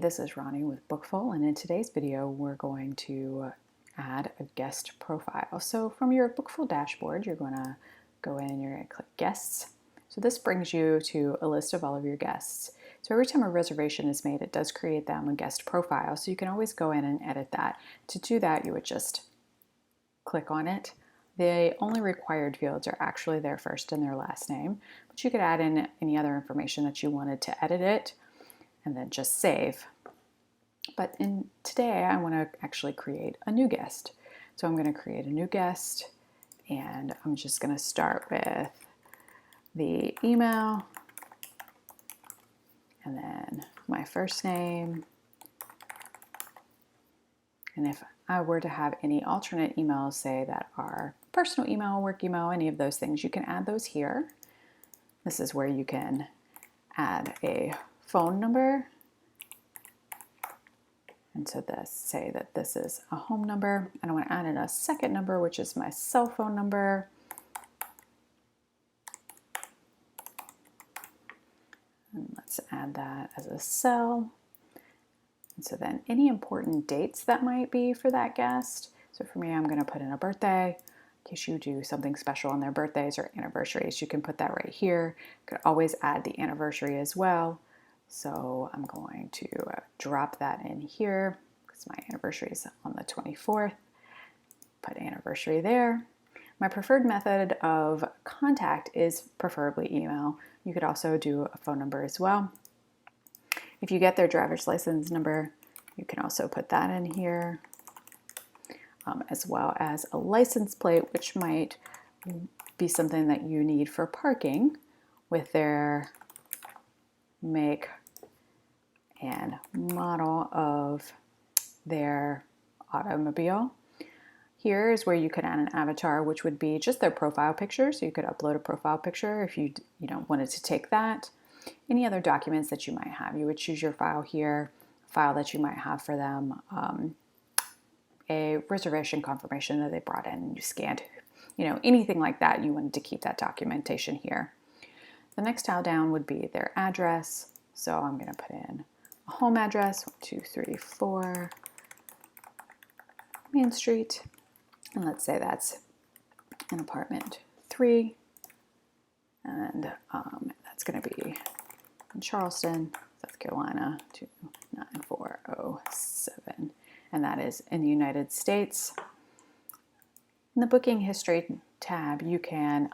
this is Ronnie with Bookfull, and in today's video we're going to add a guest profile. So from your Bookfull dashboard, you're going to go in and you're going to click Guests. So this brings you to a list of all of your guests. So every time a reservation is made, it does create them a guest profile, so you can always go in and edit that. To do that, you would just click on it. The only required fields are actually their first and their last name, but you could add in any other information that you wanted to edit it, and then just save. But today I want to actually create a new guest. So I'm going to create a new guest, and I'm just going to start with the email, and then my first name. And if I were to have any alternate emails, say that are personal email, work email, any of those things, you can add those here. This is where you can add a phone number. And so say that this is a home number, and I want to add in a second number, which is my cell phone number. And let's add that as a cell. And so then any important dates that might be for that guest. So for me, I'm going to put in a birthday. In case you do something special on their birthdays or anniversaries, you can put that right here. You could always add the anniversary as well. So I'm going to drop that in here because my anniversary is on the 24th. Put anniversary there. My preferred method of contact is preferably email. You could also do a phone number as well. If you get their driver's license number, you can also put that in here, as well as a license plate, which might be something that you need for parking, with their make and model of their automobile. Here is where you could add an avatar, which would be just their profile picture. So you could upload a profile picture if you wanted to take that. Any other documents that you might have, you would choose your file here, file that you might have for them, a reservation confirmation that they brought in and you scanned, anything like that. You wanted to keep that documentation here. The next tile down would be their address. So I'm going to put in a home address, 1234 Main Street. And let's say that's an apartment 3. And that's going to be in Charleston, South Carolina, 29407. And that is in the United States. In the booking history tab, you can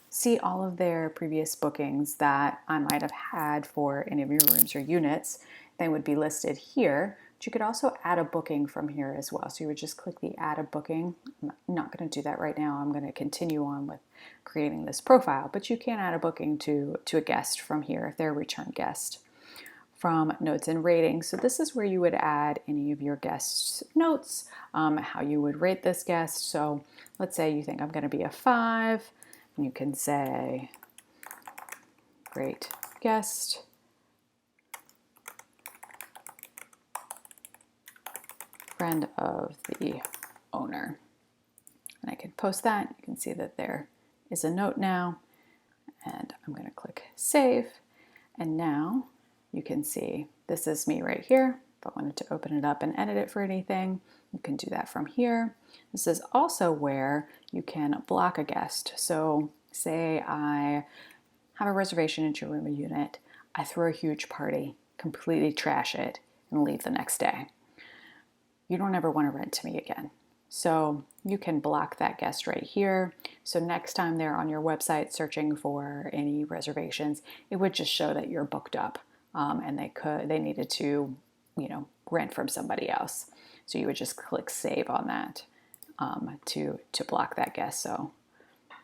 see all of their previous bookings that I might have had for any of your rooms or units. They would be listed here, but you could also add a booking from here as well. So you would just click the add a booking. I'm not going to do that right now. I'm going to continue on with creating this profile, but you can add a booking to a guest from here if they're a return guest. From notes and ratings, so this is where you would add any of your guests' notes, how you would rate this guest. So let's say you think I'm going to be a 5, and you can say, great guest, friend of the owner. And I can post that. You can see that there is a note now, and I'm going to click save. And now you can see this is me right here. If I wanted to open it up and edit it for anything, you can do that from here. This is also where you can block a guest. So say I have a reservation at your room or unit, I throw a huge party, completely trash it, and leave the next day. You don't ever want to rent to me again. So you can block that guest right here. So next time they're on your website searching for any reservations, it would just show that you're booked up, and they needed to, rent from somebody else. So you would just click save on that to block that guest. So I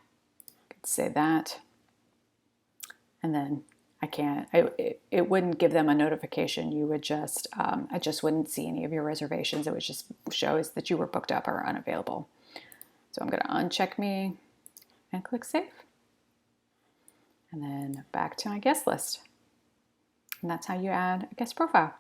could say that, and then it wouldn't give them a notification. You would just, I just wouldn't see any of your reservations. It would just show that you were booked up or unavailable. So I'm going to uncheck me and click save. And then back to my guest list. And that's how you add a guest profile.